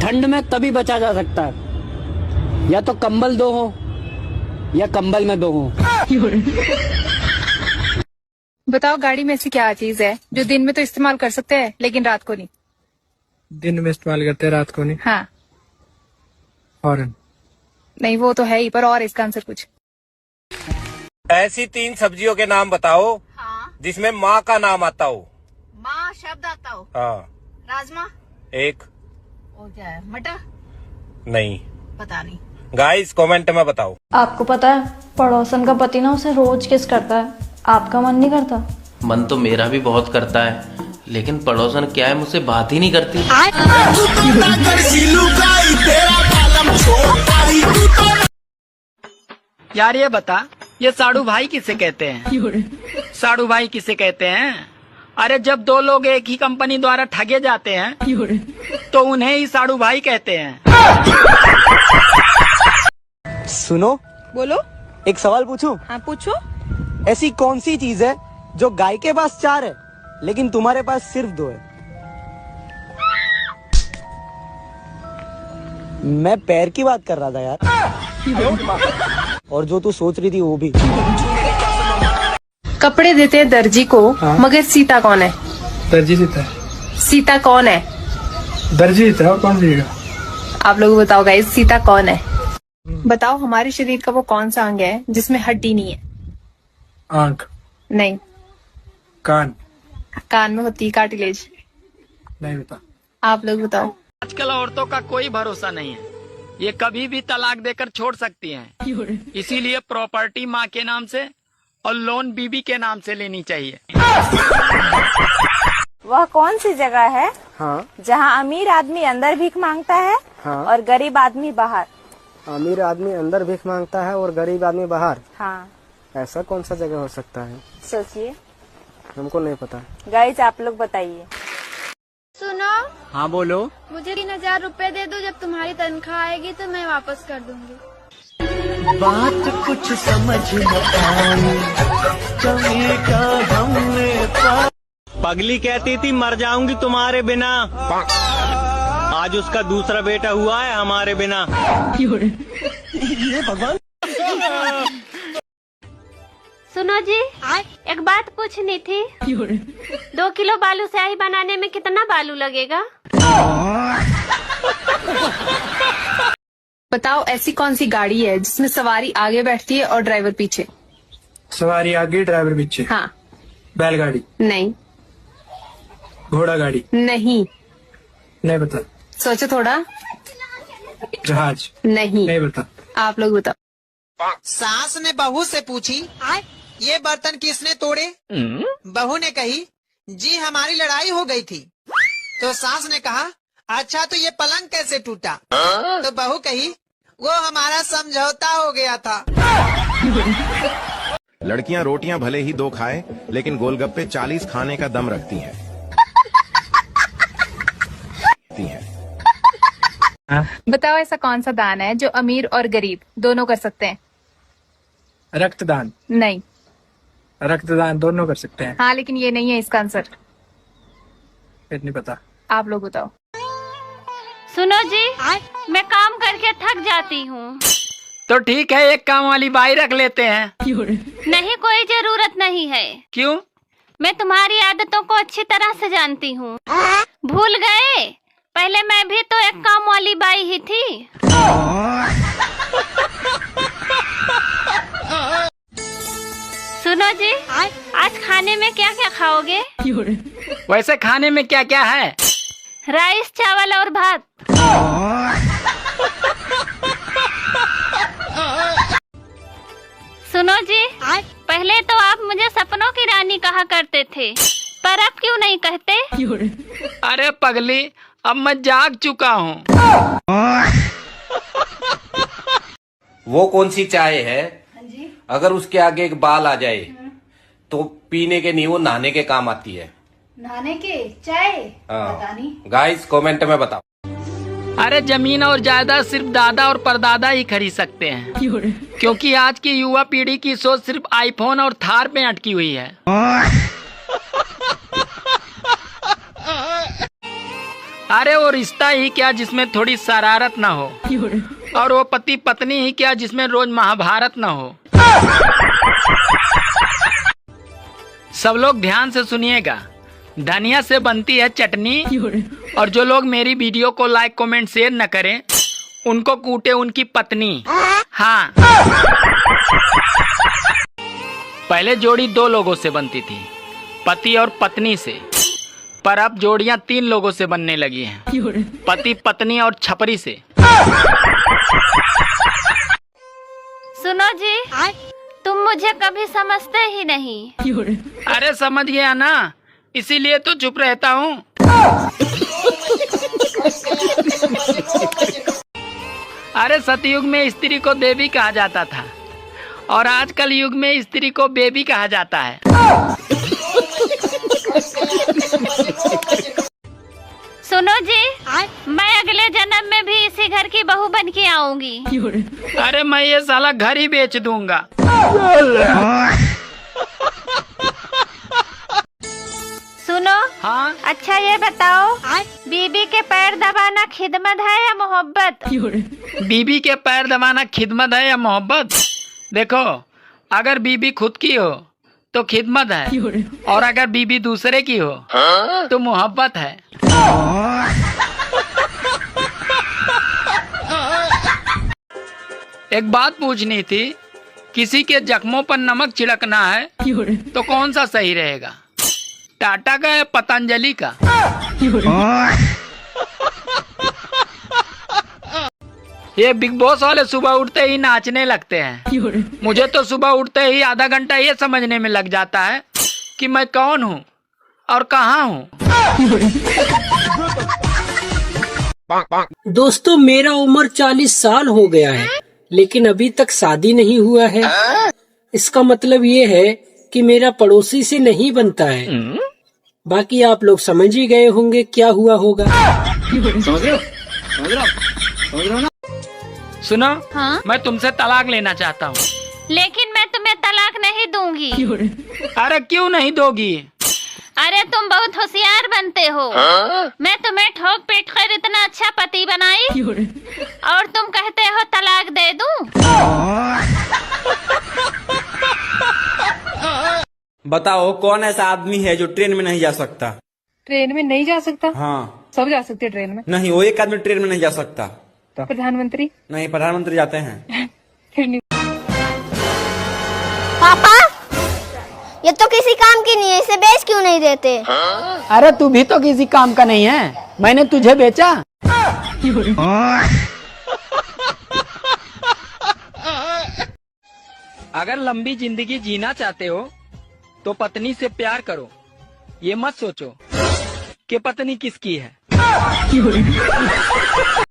ठंड में तभी बचा जा सकता है, या तो कंबल दो हो या कंबल में दो हो। बताओ गाड़ी में ऐसी क्या चीज है जो दिन में तो इस्तेमाल कर सकते हैं लेकिन रात को नहीं? दिन में इस्तेमाल करते हैं, रात को नहीं। हाँ। हॉर्न। नहीं, वो तो है ही, पर और इसका आंसर कुछ। ऐसी 3 सब्जियों के नाम बताओ जिसमें माँ का नाम आता हो। माँ शब्द आता हो? हाँ। राजमा? एक। और क्या है? मटर? नहीं, पता नहीं। गाइस कमेंट में बताओ। आपको पता है पड़ोसन का पति ना उसे रोज किस करता है, आपका मन नहीं करता? मन तो मेरा भी बहुत करता है, लेकिन पड़ोसन क्या है, मुझसे बात ही नहीं करती। यार ये बता, ये साड़ू भाई किसे कहते हैं? साड़ू भाई किसे कहते हैं? अरे जब 2 लोग एक ही कंपनी द्वारा ठगे जाते हैं तो उन्हें ही साड़ू भाई कहते हैं। सुनो। बोलो। एक सवाल पूछूं? हाँ पूछो। ऐसी कौन सी चीज है जो गाय के पास 4 है लेकिन तुम्हारे पास सिर्फ 2 है? मैं पैर की बात कर रहा था यार। और जो तू सोच रही थी वो भी। कपड़े देते हैं दर्जी को, मगर सीता कौन है? दर्जी सीता है। सीता कौन है? दर्जी सीता है, और कौन सीएगा? आप लोग बताओ गाइस, सीता कौन है? बताओ हमारे शरीर का वो कौन सा अंग है जिसमें हड्डी नहीं है? आंख। नहीं। कान। कान में होती है कार्टिलेज। नहीं बता। आप लोग बताओ। आजकल औरतों का कोई भरोसा नहीं है, ये कभी भी तलाक देकर छोड़ सकती हैं। इसीलिए प्रॉपर्टी माँ के नाम से और लोन बीबी के नाम से लेनी चाहिए। वह कौन सी जगह है हाँ। जहाँ अमीर आदमी अंदर भीख मांगता है हाँ। और गरीब आदमी बाहर? अमीर आदमी अंदर भीख मांगता है और गरीब आदमी बाहर। हाँ। ऐसा कौन सा जगह हो सकता है? सोचिए। हमको नहीं पता। गाइस आप लोग बताइए। सुनो। हाँ बोलो। मुझे 3,000 रुपए दे दो, जब तुम्हारी तनख्वाह आएगी तो मैं वापस कर दूंगी। बात कुछ समझ न आई, कमी का हमने पगली कहती थी मर जाऊंगी तुम्हारे बिना, आज उसका दूसरा बेटा हुआ है हमारे बिना। ये भगवान। सुनो जी, एक बात पूछनी थी। 2 किलो बालू स्याही बनाने में कितना बालू लगेगा? बताओ ऐसी कौन सी गाड़ी है जिसमें सवारी आगे बैठती है और ड्राइवर पीछे? सवारी आगे, ड्राइवर पीछे। हाँ। बैलगाड़ी। नहीं। घोड़ा गाड़ी। नहीं। नहीं बता। सोचो थोड़ा। जहाज। नहीं। नहीं बता। आप लोग बताओ। सास ने बहू से पूछी, ये बर्तन किसने तोड़े? बहू ने कही, जी हमारी लड़ाई हो गई थी। तो सास ने कहा, अच्छा तो ये पलंग कैसे टूटा? तो बहू कही, वो हमारा समझौता हो गया था। लड़कियां रोटियां भले ही 2 खाए, लेकिन गोलगप्पे 40 खाने का दम रखती हैं। बताओ ऐसा कौन सा दान है जो अमीर और गरीब दोनों कर सकते हैं? रक्तदान। नहीं। रक्तदान दोनों कर सकते हैं। हाँ, लेकिन ये नहीं है इसका आंसर। फिर नहीं पता। आप लोग बताओ। सुनो जी, मैं काम करके थक जाती हूँ। तो ठीक है, एक काम वाली बाई रख लेते हैं। नहीं, कोई जरूरत नहीं है। क्यों? मैं तुम्हारी आदतों को अच्छी तरह से जानती हूँ। भूल गए? पहले मैं भी तो एक काम वाली बाई ही थी। सुनो जी, आज खाने में क्या क्या खाओगे? वैसे खाने में क्या क्या है? राइस, चावल और भात। सुनो जी, पहले तो आप मुझे सपनों की रानी कहा करते थे, पर अब क्यों नहीं कहते? अरे पगली, अब मैं जाग चुका हूँ। वो कौन सी चाय है अगर उसके आगे एक बाल आ जाए तो पीने के नहीं, वो नहाने के काम आती है? नहाने के चाय? पता नहीं। गाइस कमेंट में बताओ। अरे जमीन और जायदाद सिर्फ दादा और परदादा ही खरीद सकते हैं, क्योंकि आज की युवा पीढ़ी की सोच सिर्फ आईफोन और थार पे अटकी हुई है। अरे वो रिश्ता ही क्या जिसमें थोड़ी शरारत ना हो, और वो पति पत्नी ही क्या जिसमें रोज महाभारत ना हो। सब लोग ध्यान से सुनिएगा, धनिया से बनती है चटनी, और जो लोग मेरी वीडियो को लाइक कमेंट शेयर न करें उनको कूटे उनकी पत्नी। हाँ, पहले जोड़ी 2 लोगों से बनती थी, पति और पत्नी से, पर अब जोड़ियां 3 लोगों से बनने लगी हैं, पति पत्नी और छपरी से। सुनो जी, तुम मुझे कभी समझते ही नहीं। अरे समझ गया ना, इसीलिए तो चुप रहता हूँ। अरे सतयुग में स्त्री को देवी कहा जाता था, और आजकल युग में स्त्री को बेबी कहा जाता है। सुनो जी, मैं अगले जन्म में भी इसी घर की बहू बन के आऊंगी। अरे मैं ये साला घर ही बेच दूंगा। सुनो, हाँ, अच्छा ये बताओ, बीबी के पैर दबाना खिदमत है या मोहब्बत? बीबी के पैर दबाना खिदमत है या मोहब्बत? देखो, अगर बीबी खुद की हो तो खिदमत है, और अगर बीबी दूसरे की हो तो मोहब्बत है। एक बात पूछनी थी, किसी के जख्मों पर नमक छिड़कना है तो कौन सा सही रहेगा, टाटा का या पतंजलि का? ये बिग बॉस वाले सुबह उठते ही नाचने लगते हैं। मुझे तो सुबह उठते ही आधा घंटा ये समझने में लग जाता है कि मैं कौन हूँ और कहाँ हूँ। दोस्तों, मेरा उम्र 40 साल हो गया है, लेकिन अभी तक शादी नहीं हुआ है। इसका मतलब ये है कि मेरा पड़ोसी से नहीं बनता है। बाकी आप लोग समझ ही गए होंगे क्या हुआ होगा। समझ रहे हो ना? सुनो, हाँ? मैं तुमसे तलाक लेना चाहता हूँ। लेकिन मैं तुम्हें तलाक नहीं दूंगी। अरे क्यों नहीं दोगी? अरे तुम बहुत होशियार बनते हो। मैं तुम्हें ठोक पीट कर इतना अच्छा पति बनाई, और तुम कहते हो तलाक दे दूं? बताओ, कौन ऐसा आदमी है जो ट्रेन में नहीं जा सकता? ट्रेन में नहीं जा सकता? हाँ। सब जा सकते ट्रेन में? नहीं, वो एक आदमी ट्रेन में नहीं जा सकता। प्रधानमंत्री? नहीं, प्रधानमंत्री जाते हैं। फिर नहीं। पापा, ये तो किसी काम की नहीं है, इसे बेच क्यों नहीं देते? अरे तू भी तो किसी काम का नहीं है, मैंने तुझे बेचा। अगर लंबी जिंदगी जीना चाहते हो तो पत्नी से प्यार करो, ये मत सोचो कि पत्नी किसकी है।